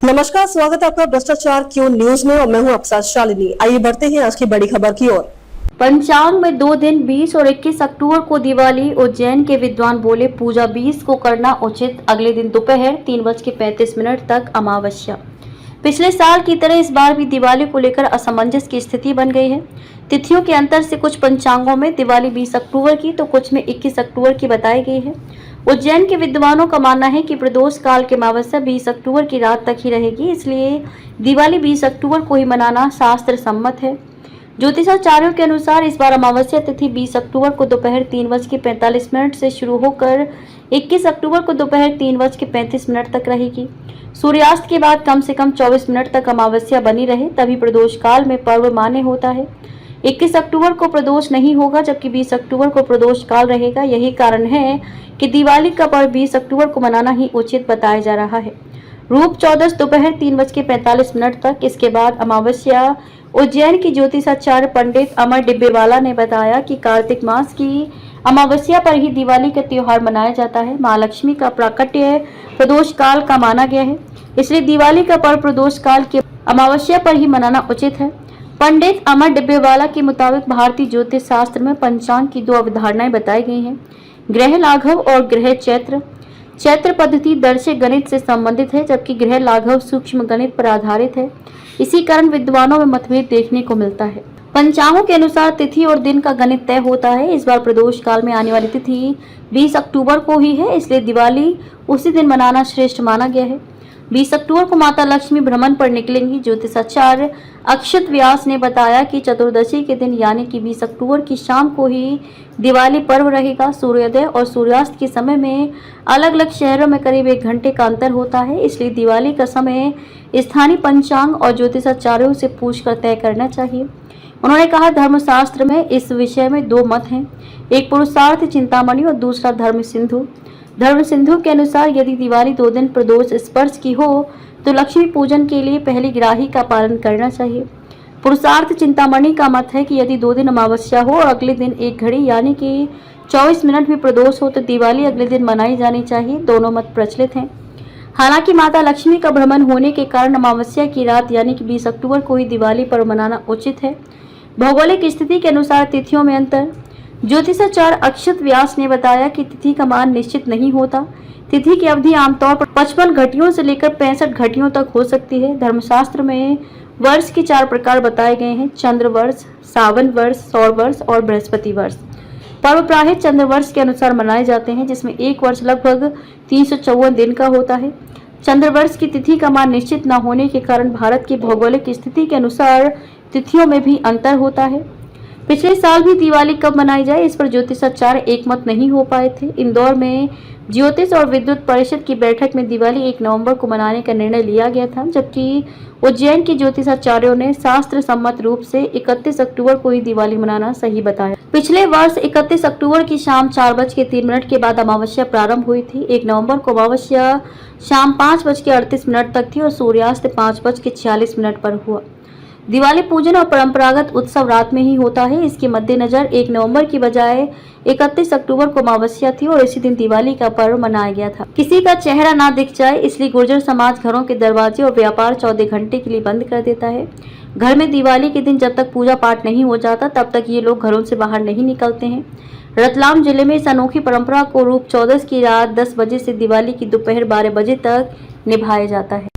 नमस्कार, स्वागत है आपका भ्रष्टाचार क्यों न्यूज में और मैं हूं अफसार शालिनी। आइए बढ़ते हैं आज की बड़ी खबर की ओर। पंचांग में 2 दिन 20 और 21 अक्टूबर को दिवाली। उज्जैन के विद्वान बोले पूजा 20 को करना उचित, अगले दिन दोपहर 3:35 तक अमावस्या। पिछले साल की तरह इस बार भी दिवाली को लेकर असमंजस की स्थिति बन गई है। तिथियों के अंतर से कुछ पंचांगों में दिवाली 20 अक्टूबर की तो कुछ में 21 अक्टूबर की बताई गई है। उज्जैन के विद्वानों का मानना है कि प्रदोष काल की अमावस्या 20 अक्टूबर की रात तक ही रहेगी, इसलिए दिवाली 20 अक्टूबर को ही मनाना शास्त्र सम्मत है। ज्योतिषाचार्यों के अनुसार इस बार अमावस्या तिथि 20 अक्टूबर को दोपहर 3:45 से शुरू होकर 21 अक्टूबर को दोपहर 3:35 तक रहेगी। सूर्यास्त के बाद कम से कम 24 मिनट तक अमावस्या बनी रहे तभी प्रदोष काल में पर्व मान्य होता है। 21 अक्टूबर को प्रदोष नहीं होगा जबकि 20 अक्टूबर को प्रदोष काल रहेगा। यही कारण है कि दिवाली का पर्व 20 अक्टूबर को मनाना ही उचित बताया जा रहा है। रूप चौदस दोपहर 3:45 तक, इसके बाद अमावस्या। उज्जैन की ज्योतिषाचार्य पंडित अमर डिब्बेवाला ने बताया कि कार्तिक मास की अमावस्या पर ही दिवाली का त्योहार मनाया जाता है। माँ लक्ष्मी का प्राकट्य प्रदोष काल का माना गया है, इसलिए दिवाली का पर्व प्रदोष काल की अमावस्या पर ही मनाना उचित है। पंडित अमर डिब्बेवाला के मुताबिक भारतीय ज्योतिष शास्त्र में पंचांग की 2 अवधारणाएं बताई गई हैं, ग्रह लाघव और ग्रह चैत्र। चैत्र पद्धति दर्शक गणित से संबंधित है जबकि ग्रह लाघव सूक्ष्म गणित पर आधारित है। इसी कारण विद्वानों में मतभेद देखने को मिलता है। पंचांगों के अनुसार तिथि और दिन का गणित तय होता है। इस बार प्रदोष काल में आने वाली तिथि 20 अक्टूबर को ही है, इसलिए दिवाली उसी दिन मनाना श्रेष्ठ माना गया है। 20 अक्टूबर को माता लक्ष्मी भ्रमण पर निकलेंगी। ज्योतिषाचार्य अक्षत व्यास ने बताया कि चतुर्दशी के दिन यानी कि 20 अक्टूबर की शाम को ही दिवाली पर्व रहेगा। सूर्योदय और सूर्यास्त के समय में अलग अलग शहरों में करीब 1 घंटे का अंतर होता है, इसलिए दिवाली का समय स्थानीय पंचांग और ज्योतिषाचार्यों से पूछकर तय करना चाहिए। उन्होंने कहा, धर्मशास्त्र में इस विषय में 2 मत हैं, एक पुरुषार्थ चिंतामणि और दूसरा धर्म सिंधु। धर्म सिंधु के अनुसार यदि दिवाली 2 दिन प्रदोष स्पर्श की हो तो लक्ष्मी पूजन के लिए पहली ग्राही का पालन करना चाहिए। पुरुषार्थ चिंतामणि का मत है कि यदि 2 दिन अमावस्या हो और अगले दिन 1 घड़ी यानी कि 24 मिनट भी प्रदोष हो तो दिवाली अगले दिन मनाई जानी चाहिए। दोनों मत प्रचलित हैं। हालांकि माता लक्ष्मी का भ्रमण होने के कारण अमावस्या की रात यानी कि 20 अक्टूबर को ही दिवाली पर्व मनाना उचित है। भौगोलिक स्थिति के अनुसार तिथियों में अंतर। ज्योतिषाचार्य अक्षत व्यास ने बताया कि तिथि का मान निश्चित नहीं होता। तिथि की अवधि आमतौर पर 55 घटियों से लेकर 65 घटियों तक हो सकती है। धर्मशास्त्र में वर्ष के 4 प्रकार बताए गए हैं, चंद्र वर्ष, सावन वर्ष, सौर वर्ष और बृहस्पति वर्ष। पर्व प्रायः चंद्र वर्ष के अनुसार मनाए जाते हैं जिसमें एक वर्ष लगभग 354 दिन का होता है। चंद्र वर्ष की तिथि का मान निश्चित न होने के कारण भारत की भौगोलिक स्थिति के अनुसार तिथियों में भी अंतर होता है। पिछले साल भी दिवाली कब मनाई जाए इस पर ज्योतिषाचार्य एकमत नहीं हो पाए थे। इंदौर में ज्योतिष और विद्युत परिषद की बैठक में दिवाली 1 नवंबर को मनाने का निर्णय लिया गया था, जबकि उज्जैन के ज्योतिषाचार्यों ने शास्त्र सम्मत रूप से 31 अक्टूबर को ही दिवाली मनाना सही बताया। पिछले वर्ष 31 अक्टूबर की शाम 4:03 के बाद अमावस्या प्रारंभ हुई थी। 1 नवंबर को अमावस्या शाम 5:38 तक थी और सूर्यास्त 5:46 पर हुआ। दिवाली पूजन और परंपरागत उत्सव रात में ही होता है। इसके मद्देनजर 1 नवंबर की बजाय 31 अक्टूबर को अमावस्या थी और इसी दिन दिवाली का पर्व मनाया गया था। किसी का चेहरा ना दिख जाए इसलिए गुर्जर समाज घरों के दरवाजे और व्यापार 14 घंटे के लिए बंद कर देता है। घर में दिवाली के दिन जब तक पूजा पाठ नहीं हो जाता तब तक ये लोग घरों से बाहर नहीं निकलते हैं। रतलाम जिले में इस अनोखी परंपरा को रूप चौदस की रात 10 बजे से दिवाली की दोपहर 12 बजे तक निभाया जाता है।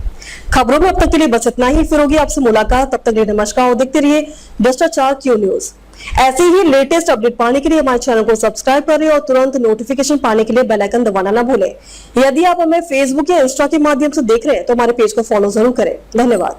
खबरों में अब तक के लिए बस इतना ही, फिर होगी आपसे मुलाकात। तब तक के लिए नमस्कार और देखते रहिए भ्रष्टाचार क्यों न्यूज। ऐसे ही लेटेस्ट अपडेट पाने के लिए हमारे चैनल को सब्सक्राइब करें और तुरंत नोटिफिकेशन पाने के लिए बेल आइकन दबाना ना भूलें। यदि आप हमें फेसबुक या इंस्टा के माध्यम से देख रहे हैं तो हमारे पेज को फॉलो जरूर करें। धन्यवाद।